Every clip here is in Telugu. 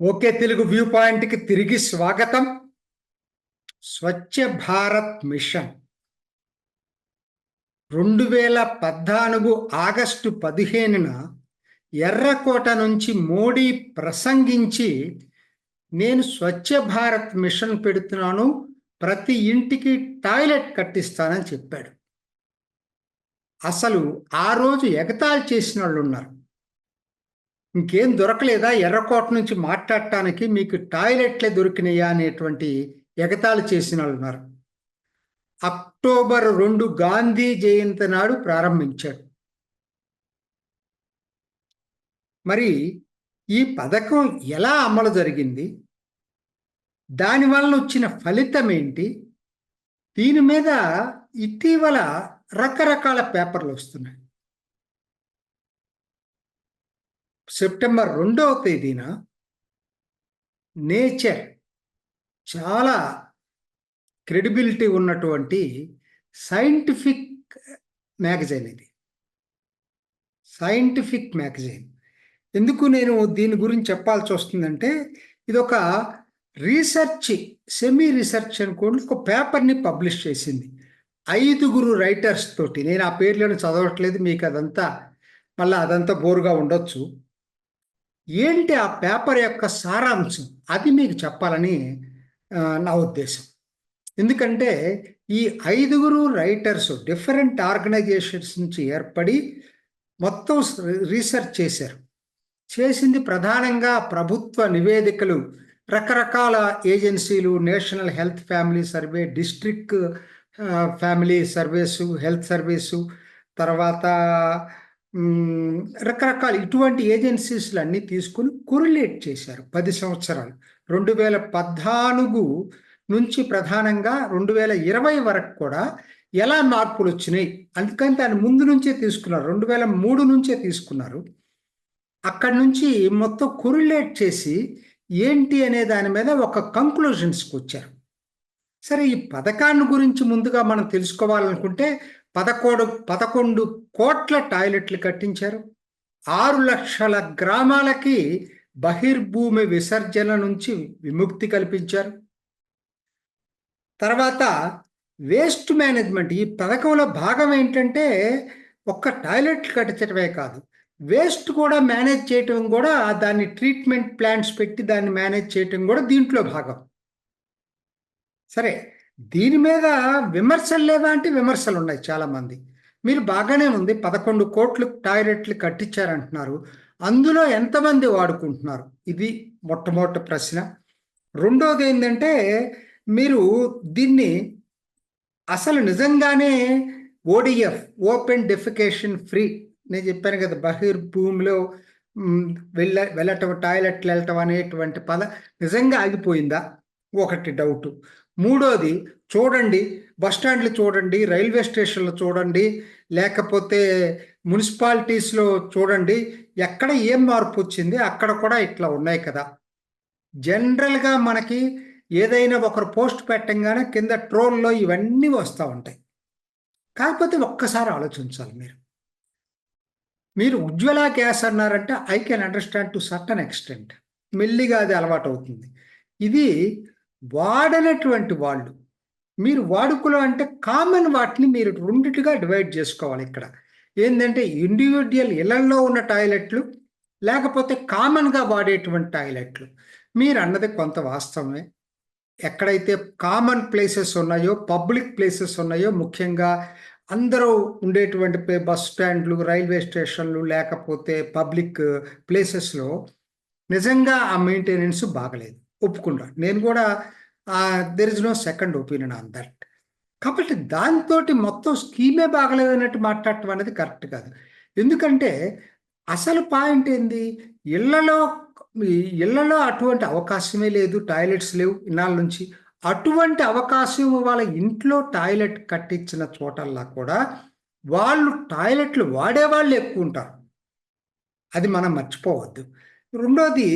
ఓకే తెలుగు వ్యూ పాయింట్కి తిరిగి స్వాగతం. స్వచ్ఛ భారత్ మిషన్ 2014 ఆగస్టు 15న ఎర్రకోట నుంచి మోడీ ప్రసంగించి, నేను స్వచ్ఛ భారత్ మిషన్ పెడుతున్నాను, ప్రతి ఇంటికి టాయిలెట్ కట్టిస్తానని చెప్పాడు. అసలు ఆ రోజు ఎగతాళి చేసిన వాళ్ళు ఉన్నారు. ఇంకేం దొరకలేదా ఎర్రకోట నుంచి మాట్లాడటానికి, మీకు టాయిలెట్లే దొరికినాయా అనేటువంటి ఎగతాళి చేసిన వాళ్ళు ఉన్నారు. అక్టోబర్ 2 గాంధీ జయంతి నాడు ప్రారంభించాడు. మరి ఈ పథకం ఎలా అమలు జరిగింది, దానివల్ల వచ్చిన ఫలితం ఏంటి, దీని మీద ఇటీవల రకరకాల పేపర్లు వస్తున్నాయి. సెప్టెంబర్ 2వ తేదీన నేచర్, చాలా క్రెడిబిలిటీ ఉన్నటువంటి సైంటిఫిక్ మ్యాగజైన్, ఇది సైంటిఫిక్ మ్యాగజైన్. ఎందుకు నేను దీని గురించి చెప్పాల్సి వస్తుందంటే, ఇది ఒక రీసెర్చ్, సెమీ రీసెర్చ్ అనుకోండి, ఒక పేపర్ని పబ్లిష్ చేసింది 5 రైటర్స్ తోటి. నేను ఆ పేర్లను చదవట్లేదు, మీకు అదంతా మళ్ళీ అదంతా బోరుగా ఉండొచ్చు. ఏంటి ఆ పేపర్ యొక్క సారాంశం, అది మీకు చెప్పాలని నా ఉద్దేశం. ఎందుకంటే ఈ 5 రైటర్స్ డిఫరెంట్ ఆర్గనైజేషన్స్ నుంచి ఏర్పడి మొత్తం రీసెర్చ్ చేశారు. చేసింది ప్రధానంగా ప్రభుత్వ నివేదికలు, రకరకాల ఏజెన్సీలు, national health family survey, district family surveys, health service, తర్వాత రకరకాల ఇటువంటి ఏజెన్సీస్లు అన్నీ తీసుకుని కొరిలేట్ చేశారు 10 సంవత్సరాలు. 2014 నుంచి ప్రధానంగా 2020 వరకు కూడా ఎలా మార్పులు వచ్చినాయి, అందుకని దాని ముందు నుంచే తీసుకున్నారు, 2003 నుంచే తీసుకున్నారు. అక్కడి నుంచి మొత్తం కొరిలేట్ చేసి ఏంటి అనే దాని మీద ఒక కంక్లూజన్స్కి వచ్చారు. సరే, ఈ పథకాన్ని గురించి ముందుగా మనం తెలుసుకోవాలనుకుంటే 11 కోట్ల టాయిలెట్లు కట్టించారు. 6 లక్షల గ్రామాలకి బహిర్భూమి విసర్జన నుంచి విముక్తి కల్పించారు. తర్వాత వేస్ట్ మేనేజ్మెంట్, ఈ పథకంలో భాగం ఏంటంటే ఒక్క టాయిలెట్లు కట్టించడమే కాదు, వేస్ట్ కూడా మేనేజ్ చేయటం, కూడా దాన్ని ట్రీట్మెంట్ ప్లాంట్స్ పెట్టి దాన్ని మేనేజ్ చేయటం కూడా దీంట్లో భాగం. సరే, దీని మీద విమర్శలు లేవా అంటే విమర్శలు ఉన్నాయి చాలామంది. మీరు బాగానే ఉంది, 11 కోట్లు టాయిలెట్లు కట్టించారంటున్నారు, అందులో ఎంతమంది వాడుకుంటున్నారు, ఇది మొట్టమొదటి ప్రశ్న. రెండోది ఏంటంటే, మీరు దీన్ని అసలు నిజంగానే ఓడిఎఫ్, ఓపెన్ డెఫికేషన్ ఫ్రీ, నేను చెప్పాను కదా, బహిర్భూమిలో వెళ్ళటం, టాయిలెట్లు వెళ్ళటం అనేటువంటి నిజంగా ఆగిపోయిందా, ఒకటి డౌటు. మూడోది, చూడండి బస్టాండ్లు చూడండి, రైల్వే స్టేషన్లు చూడండి, లేకపోతే మున్సిపాలిటీస్లో చూడండి, ఎక్కడ ఏం మార్పు వచ్చింది, అక్కడ కూడా ఇట్లా ఉన్నాయి కదా. జనరల్గా మనకి ఏదైనా ఒకరు పోస్ట్ పెట్టంగానే కింద ట్రోల్లో ఇవన్నీ వస్తూ ఉంటాయి. కాకపోతే ఒక్కసారి ఆలోచించాలి మీరు ఉజ్వల గ్యాస్ అన్నారంటే I can understand to certain extent, మెల్లిగా అది అలవాటు అవుతుంది. ఇది వాడనటువంటి వాళ్ళు, మీరు వాడుకలో అంటే కామన్ వాటిని మీరు రెండిటిగా డివైడ్ చేసుకోవాలి. ఇక్కడ ఏంటంటే ఇండివిజువల్ ఇళ్లలో ఉన్న టాయిలెట్లు, లేకపోతే కామన్గా వాడేటువంటి టాయిలెట్లు. మీరు అన్నది కొంత వాస్తవమే. ఎక్కడైతే కామన్ ప్లేసెస్ ఉన్నాయో, పబ్లిక్ ప్లేసెస్ ఉన్నాయో, ముఖ్యంగా అందరూ ఉండేటువంటి బస్ స్టాండ్లు, రైల్వే స్టేషన్లు, లేకపోతే పబ్లిక్ ప్లేసెస్లో నిజంగా ఆ మెయింటెనెన్స్ బాగలేదు, ఒప్పుకున్నా. నేను కూడా there is no second opinion on that. కాబట్టి దాంతో మొత్తం స్కీమే బాగలేదు అన్నట్టు మాట్లాడటం అనేది కరెక్ట్ కాదు. ఎందుకంటే అసలు పాయింట్ ఏంది, ఇళ్లలో అటువంటి అవకాశమే లేదు, టాయిలెట్స్ లేవు ఇన్నాళ్ళ నుంచి. అటువంటి అవకాశం వాళ్ళ ఇంట్లో టాయిలెట్ కట్టించిన చోటల్లా కూడా వాళ్ళు టాయిలెట్లు వాడేవాళ్ళు ఎక్కువ ఉంటారు, అది మనం మర్చిపోవద్దు. రెండోది,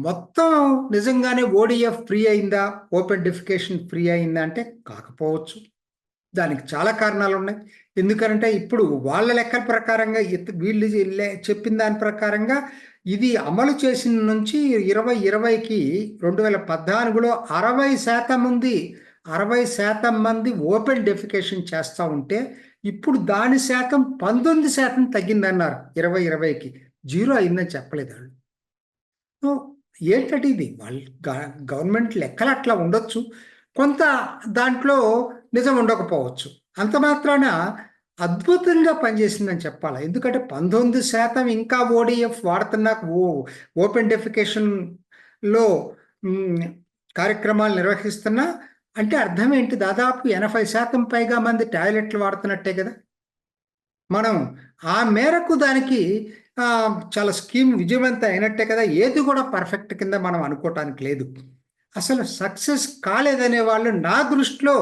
మొత్తం నిజంగానే ఓడిఎఫ్ ఫ్రీ అయిందా, ఓపెన్ డెఫికేషన్ ఫ్రీ అయిందా అంటే కాకపోవచ్చు. దానికి చాలా కారణాలు ఉన్నాయి. ఎందుకంటే ఇప్పుడు వాళ్ళ లెక్కల ప్రకారంగా, వీళ్ళు చెప్పిన దాని ప్రకారంగా ఇది అమలు చేసిన నుంచి 2020కి 2014లో 60% ఉంది. 60% మంది ఓపెన్ డెఫికేషన్ చేస్తూ ఉంటే ఇప్పుడు దాని శాతం 19% తగ్గిందన్నారు 2020కి. జీరో అయిందని చెప్పలేదు వాళ్ళు. సో ఏంటంటే ఇది వాళ్ళు గవర్నమెంట్ లెక్కలు అట్లా ఉండొచ్చు, కొంత దాంట్లో నిజం ఉండకపోవచ్చు. అంత మాత్రాన అద్భుతంగా పనిచేసిందని చెప్పాలి. ఎందుకంటే 19% ఇంకా ఓడిఎఫ్ వాడుతున్నా, ఓపెన్ డెఫికేషన్లో కార్యక్రమాలు నిర్వహిస్తున్నా అంటే అర్థం ఏంటి? దాదాపు 80% పైగా మంది టాయిలెట్లు వాడుతున్నట్టే కదా. మనం ఆ మేరకు దానికి చాలా స్కీమ్ విజయవంతం అయినట్టే కదా. ఏది కూడా పర్ఫెక్ట్ కింద మనం అనుకోవటానికి లేదు. అసలు సక్సెస్ కాలేదనే వాళ్ళు నా దృష్టిలో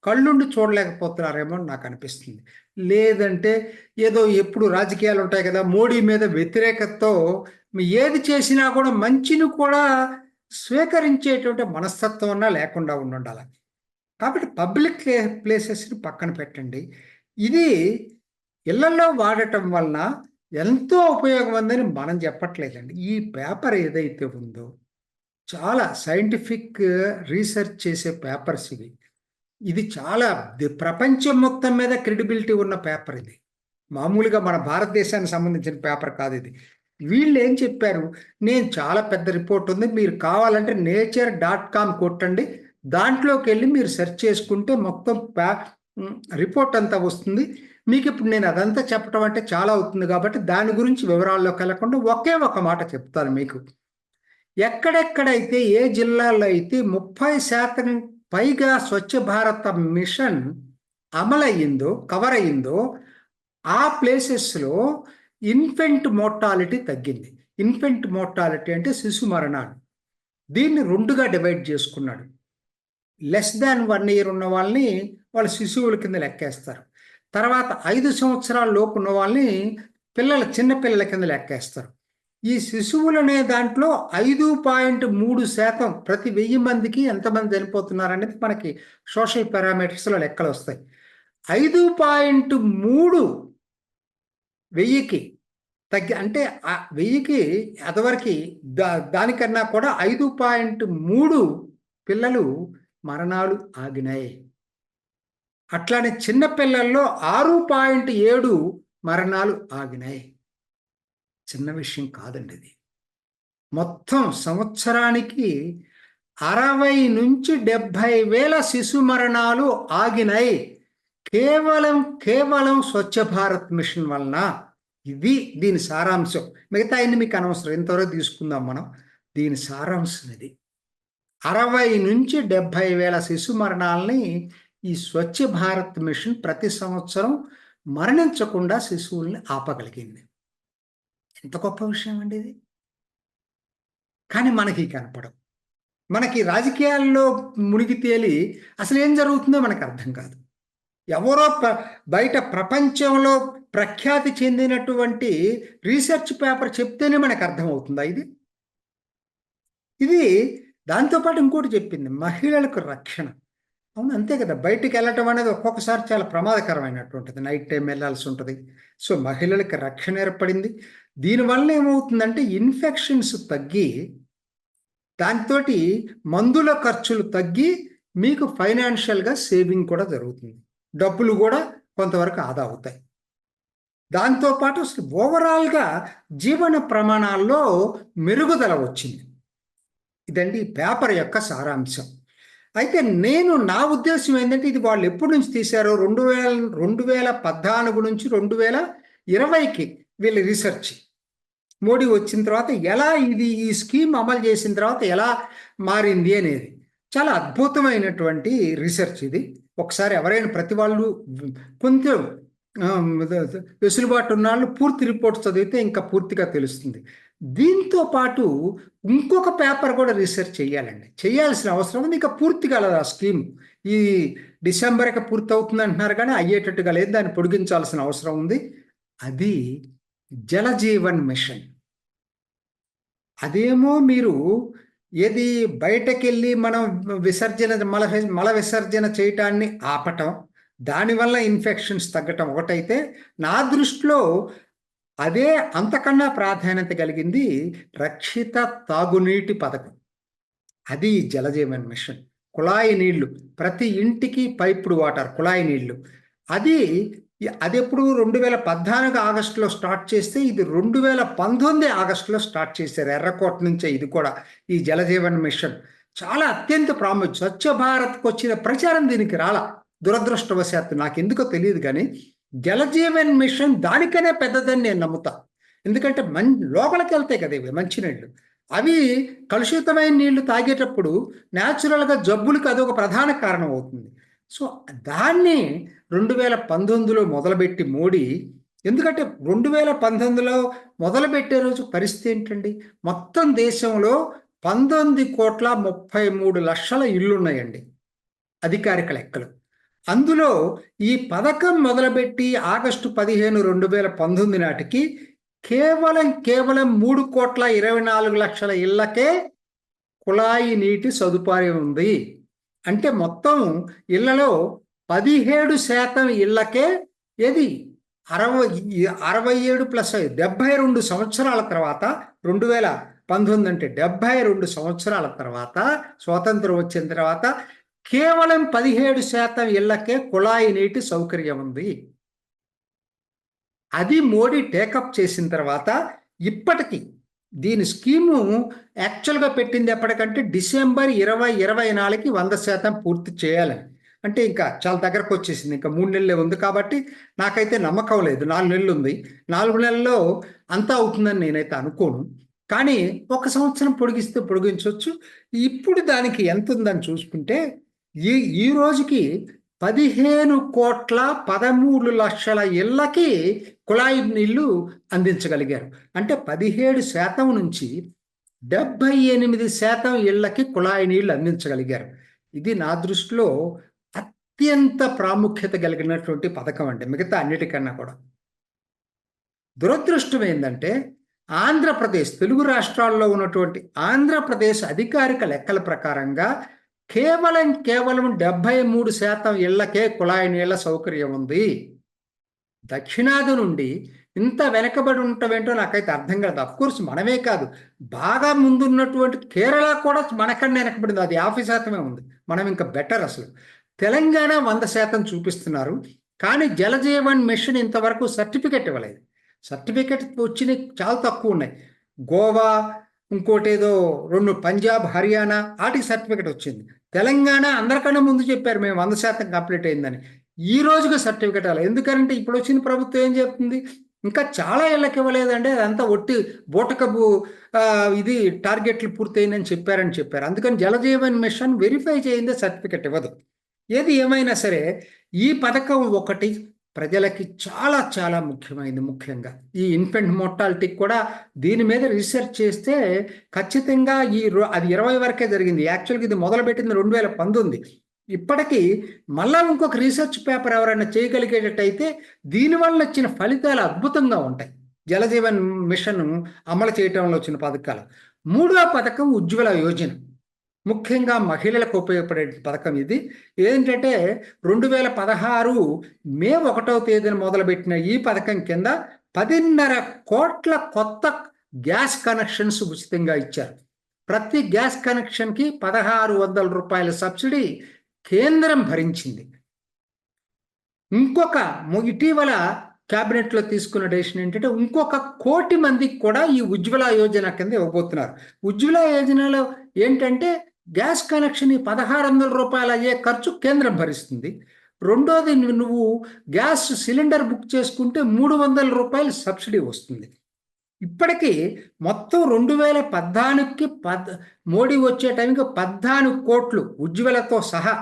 కళ్ళుండి చూడలేకపోతున్నారేమో నాకు అనిపిస్తుంది. లేదంటే ఏదో ఎప్పుడు రాజకీయాలు ఉంటాయి కదా, మోడీ మీద వ్యతిరేకతతో ఏది చేసినా కూడా మంచిని కూడా స్వీకరించేటువంటి మనస్తత్వం అన్నా లేకుండా ఉండాలి. కాబట్టి పబ్లిక్ ప్లేసెస్ని పక్కన పెట్టండి. ఇది ఇళ్లలో వాడటం వలన ఎంతో ఉపయోగం ఉందని మనం చెప్పట్లేదండి. ఈ పేపర్ ఏదైతే ఉందో చాలా సైంటిఫిక్ రీసెర్చ్ చేసే పేపర్స్ ఇవి. ఇది చాలా ప్రపంచం మొత్తం మీద క్రెడిబిలిటీ ఉన్న పేపర్ ఇది. మామూలుగా మన భారతదేశానికి సంబంధించిన పేపర్ కాదు ఇది. వీళ్ళు ఏం చెప్పారు? నేను చాలా పెద్ద రిపోర్ట్ ఉంది, మీరు కావాలంటే nature.com కొట్టండి, దాంట్లోకి వెళ్ళి మీరు సెర్చ్ చేసుకుంటే మొత్తం రిపోర్ట్ అంతా వస్తుంది మీకు. ఇప్పుడు నేను అదంతా చెప్పడం అంటే చాలా అవుతుంది కాబట్టి దాని గురించి వివరాల్లోకి వెళ్ళకుండా ఒకే ఒక మాట చెప్తాను మీకు. ఎక్కడెక్కడైతే ఏ జిల్లాలో అయితే 30% పైగా స్వచ్ఛ భారత్ మిషన్ అమలయ్యిందో, కవర్ అయ్యిందో, ఆ ప్లేసెస్లో ఇన్ఫెంట్ మోర్టాలిటీ తగ్గింది. ఇన్ఫెంట్ మోర్టాలిటీ అంటే శిశు మరణాలు. దీన్ని 2గా డివైడ్ చేసుకున్నాడు. లెస్ దాన్ 1 year ఉన్న వాళ్ళని వాళ్ళు శిశువుల కింద లెక్కేస్తారు. తర్వాత 5 సంవత్సరాల లోపు ఉన్న వాళ్ళని చిన్నపిల్లల కింద లెక్కేస్తారు. ఈ శిశువులనే దాంట్లో 5.3% ప్రతి 1000 మందికి ఎంతమంది చనిపోతున్నారు అనేది మనకి సోషల్ పారామీటర్స్లో లెక్కలు వస్తాయి. 5.3 1000కి తగ్గి అంటే 1000కి అదివరకు దానికన్నా కూడా 5.3 పిల్లలు మరణాలు ఆగినాయి. అట్లానే చిన్నపిల్లల్లో 6.7 మరణాలు ఆగినాయి. చిన్న విషయం కాదండి ఇది. మొత్తం సంవత్సరానికి 60 నుంచి 70 వేల శిశు మరణాలు ఆగినాయి కేవలం స్వచ్ఛ భారత్ మిషన్ వలన. ఇది దీని సారాంశం. మిగతా అన్ని మీకు అనవసరం, ఇంతవరకు తీసుకుందాం మనం. దీని సారాంశం ఇది. 60 నుంచి 70 వేల శిశు మరణాలని ఈ స్వచ్ఛ భారత్ మిషన్ ప్రతి సంవత్సరం మరణించకుండా శిశువుల్ని ఆపగలిగింది. ఎంత గొప్ప విషయం అండి ఇది. కానీ మనకి కనపడం. మనకి రాజకీయాల్లో మునిగి తేలి అసలు ఏం జరుగుతుందో మనకు అర్థం కాదు. ఎవరో బయట ప్రపంచంలో ప్రఖ్యాతి చెందినటువంటి రీసెర్చ్ పేపర్ చెప్తేనే మనకు అర్థమవుతుందా ఇది? ఇది దాంతోపాటు ఇంకోటి చెప్పింది, మహిళలకు రక్షణ. అవును, అంతే కదా. బయటికి వెళ్ళటం అనేది ఒక్కొక్కసారి చాలా ప్రమాదకరమైనటువంటిది. నైట్ టైం వెళ్ళాల్సి ఉంటుంది. సో మహిళలకు రక్షణ ఏర్పడింది. దీనివల్ల ఏమవుతుందంటే ఇన్ఫెక్షన్స్ తగ్గి, దాంతో మందుల ఖర్చులు తగ్గి మీకు ఫైనాన్షియల్గా సేవింగ్ కూడా జరుగుతుంది. డబ్బులు కూడా కొంతవరకు ఆదా అవుతాయి. దాంతోపాటు అసలు ఓవరాల్గా జీవన ప్రమాణాల్లో మెరుగుదల వచ్చింది. ఇదండి ఈ పేపర్ యొక్క సారాంశం. అయితే నా ఉద్దేశం ఏంటంటే, ఇది వాళ్ళు ఎప్పటి నుంచి తీశారో 2014 నుంచి 2020కి వీళ్ళ రీసెర్చ్. మోడీ వచ్చిన తర్వాత ఎలా ఈ స్కీమ్ అమలు చేసిన తర్వాత ఎలా మారింది అనేది చాలా అద్భుతమైనటువంటి రీసెర్చ్ ఇది. ఒకసారి ఎవరైనా ప్రతి వాళ్ళు కొంచెం వెసులుబాటు ఉన్న వాళ్ళు పూర్తి రిపోర్ట్ చదివితే ఇంకా పూర్తిగా తెలుస్తుంది. దీంతో పాటు ఇంకొక పేపర్ కూడా రీసెర్చ్ చేయాల్సిన అవసరం ఉంది. ఇంకా పూర్తిగా ఆ స్కీమ్ ఈ డిసెంబర్కి పూర్తి అవుతుంది అంటున్నారు, కానీ అయ్యేటట్టుగా లేదు. దాన్ని పొడిగించాల్సిన అవసరం ఉంది. అది జలజీవన్ మిషన్. అదేమో మీరు ఏది బయటకెళ్ళి మనం మల విసర్జన చేయటాన్ని ఆపటం, దానివల్ల ఇన్ఫెక్షన్స్ తగ్గటం ఒకటైతే, నా దృష్టిలో అదే అంతకన్నా ప్రాధాన్యత కలిగింది రక్షిత తాగునీటి పథకం. అది జలజీవన్ మిషన్. కుళాయి నీళ్లు, ప్రతి ఇంటికి పైప్డ్ వాటర్, కుళాయి నీళ్లు. అది అది ఎప్పుడు 2014 ఆగస్టులో స్టార్ట్ చేస్తే, ఇది 2019 ఆగస్టులో స్టార్ట్ చేశారు. ఎర్రకోట నుంచే ఇది కూడా, ఈ జలజీవన్ మిషన్. చాలా అత్యంత ప్రాముఖ్యం. స్వచ్ఛ భారత్కి వచ్చిన ప్రచారం దీనికి రాలా, దురదృష్టవశాత్తు. నాకు ఎందుకో తెలియదు కానీ జలజీవన్ మిషన్ దానికనే పెద్దదని నేను నమ్ముతా. ఎందుకంటే లోపలికి వెళ్తాయి కదా ఇవి మంచినీళ్ళు. అవి కలుషితమైన నీళ్లు తాగేటప్పుడు న్యాచురల్గా జబ్బులకు అదొక ప్రధాన కారణం అవుతుంది. సో దాన్ని 2019లో మొదలుపెట్టి మోడీ, ఎందుకంటే 2019లో మొదలుపెట్టే రోజు పరిస్థితి ఏంటండి, మొత్తం దేశంలో 19,33,00,000 ఇళ్ళు ఉన్నాయండి, అధికారిక లెక్కలు. అందులో ఈ పథకం మొదలుపెట్టి ఆగస్టు 15, 2019 నాటికి కేవలం 3,24,00,000 ఇళ్లకే కుళాయి నీటి సదుపాయం ఉంది. అంటే మొత్తం ఇళ్లలో 17% ఇళ్లకే, ఏది 67 ప్లస్ 72 సంవత్సరాల తర్వాత, 2019 అంటే 72 సంవత్సరాల తర్వాత, స్వాతంత్రం వచ్చిన తర్వాత కేవలం 17% ఇళ్లకే కుళాయి నీటి సౌకర్యం ఉంది. అది మోడీ టేకప్ చేసిన తర్వాత ఇప్పటికీ దీని స్కీము యాక్చువల్గా పెట్టింది ఎప్పటికంటే డిసెంబర్ 2024కి 100% పూర్తి చేయాలని. అంటే ఇంకా చాలా దగ్గరకు వచ్చేసింది, ఇంకా 3 నెలలే ఉంది. కాబట్టి నాకైతే నమ్మకం లేదు. 4 నెలలు ఉంది. 4 నెలల్లో అంతా అవుతుందని నేనైతే అనుకోను. కానీ 1 సంవత్సరం పొడిగిస్తే పొడిగించవచ్చు. ఇప్పుడు దానికి ఎంత ఉందని చూసుకుంటే ఈ రోజుకి 15,13,00,000 ఇళ్లకి కుళాయి నీళ్లు అందించగలిగారు. అంటే 17% నుంచి 78% ఇళ్లకి కుళాయి నీళ్లు అందించగలిగారు. ఇది నా దృష్టిలో అత్యంత ప్రాముఖ్యత కలిగినటువంటి పథకం అండి, మిగతా అన్నిటికన్నా కూడా. దురదృష్టం ఏంటంటే ఆంధ్రప్రదేశ్, తెలుగు రాష్ట్రాల్లో ఉన్నటువంటి ఆంధ్రప్రదేశ్ అధికారిక లెక్కల ప్రకారంగా కేవలం 73% ఇళ్లకే కుళాయి నీళ్ల సౌకర్యం ఉంది. దక్షిణాది నుండి ఇంత వెనకబడి ఉండటమేంటో నాకైతే అర్థం కాదు. అఫ్కోర్స్ మనమే కాదు, బాగా ముందున్నటువంటి కేరళ కూడా మనకన్నా వెనకబడింది. అది 50% ఉంది. మనం ఇంకా బెటర్. అసలు తెలంగాణ 100% చూపిస్తున్నారు. కానీ జలజీవన్ మిషన్ ఇంతవరకు సర్టిఫికెట్ ఇవ్వలేదు. సర్టిఫికెట్ వచ్చినవి చాలా తక్కువ ఉన్నాయి. గోవా, ఇంకోటి ఏదో 2 పంజాబ్, హర్యానా, వాటికి సర్టిఫికెట్ వచ్చింది. తెలంగాణ అందరికన్నా ముందు చెప్పారు మేము 100% కంప్లీట్ అయిందని. ఈ రోజుగా సర్టిఫికెట్ అలా. ఎందుకంటే ఇప్పుడు వచ్చిన ప్రభుత్వం ఏం చెప్తుంది, ఇంకా చాలా ఇళ్ళకి ఇవ్వలేదంటే అదంతా ఒట్టి బూటకపు ఇది టార్గెట్లు పూర్తయిందని చెప్పారు. అందుకని జలజీవన్ మిషన్ వెరిఫై చేయిందే సర్టిఫికెట్ ఇవ్వదు. ఏది ఏమైనా సరే ఈ పథకం ఒకటి ప్రజలకి చాలా చాలా ముఖ్యమైనది. ముఖ్యంగా ఈ ఇన్ఫెంట్ మోర్టాలిటీకి కూడా దీని మీద రీసెర్చ్ చేస్తే ఖచ్చితంగా అది 20 వరకే జరిగింది. యాక్చువల్గా ఇది మొదలుపెట్టింది 2019. ఇప్పటికీ మళ్ళా ఇంకొక రీసెర్చ్ పేపర్ ఎవరైనా చేయగలిగేటట్టయితే దీనివల్ల వచ్చిన ఫలితాలు అద్భుతంగా ఉంటాయి. జలజీవన్ మిషన్ అమలు చేయటంలో వచ్చిన పథకాలు. 3వ పథకం ఉజ్వల యోజన. ముఖ్యంగా మహిళలకు ఉపయోగపడే పథకం ఇది. ఏంటంటే 2016 మే 1వ తేదీన మొదలుపెట్టిన ఈ పథకం కింద 10.5 కోట్ల కొత్త గ్యాస్ కనెక్షన్స్ ఉచితంగా ఇచ్చారు. ప్రతి గ్యాస్ కనెక్షన్కి 1,600 రూపాయల సబ్సిడీ కేంద్రం భరించింది. ఇంకొక ఇటీవల క్యాబినెట్లో తీసుకున్న డెసిషన్ ఏంటంటే ఇంకొక 1 కోటి మందికి కూడా ఈ ఉజ్వల యోజన కింద ఇవ్వబోతున్నారు. ఉజ్వల యోజనలో ఏంటంటే గ్యాస్ కనెక్షన్ 1,600 రూపాయలు అయ్యే ఖర్చు కేంద్రం భరిస్తుంది. రెండోది, నువ్వు గ్యాస్ సిలిండర్ బుక్ చేసుకుంటే 300 రూపాయలు సబ్సిడీ వస్తుంది. ఇప్పటికీ మొత్తం 2014కి మోడీ వచ్చే టైంకి 14 కోట్లు ఉజ్వలతో సహా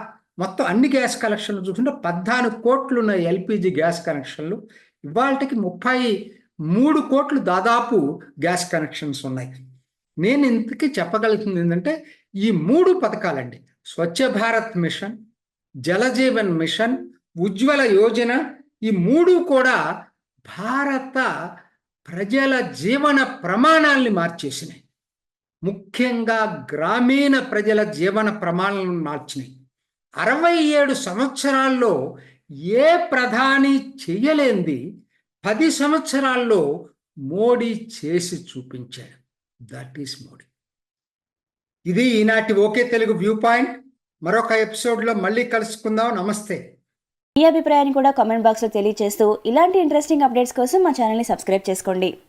మొత్తం అన్ని గ్యాస్ కనెక్షన్లు చూసుకుంటే 14 కోట్లు ఉన్నాయి ఎల్పిజి గ్యాస్ కనెక్షన్లు. ఇవాళకి 33 కోట్లు దాదాపు గ్యాస్ కనెక్షన్స్ ఉన్నాయి. నేను ఇంతకీ చెప్పగలుగుతుంది ఏంటంటే ఈ 3 పథకాలండి, స్వచ్ఛ భారత్ మిషన్, జలజీవన్ మిషన్, ఉజ్వల యోజన, ఈ 3 కూడా భారత ప్రజల జీవన ప్రమాణాలని మార్చేసినాయి. ముఖ్యంగా గ్రామీణ ప్రజల జీవన ప్రమాణాలను మార్చినాయి. 67 సంవత్సరాల్లో ఏ ప్రధాని చెయ్యలేంది 10 సంవత్సరాల్లో మోడీ చేసి చూపించాడు. That is Modi. ఇది ఈనాటి ఓకే తెలుగు వ్యూ పాయింట్. మరొక ఎపిసోడ్లో మళ్ళీ కలుసుకుందాం. నమస్తే. మీ అభిప్రాయాన్ని కూడా కామెంట్ బాక్స్లో తెలియజేస్తూ ఇలాంటి ఇంట్రెస్టింగ్ అప్డేట్స్ కోసం మా ఛానల్ని సబ్స్క్రైబ్ చేసుకోండి.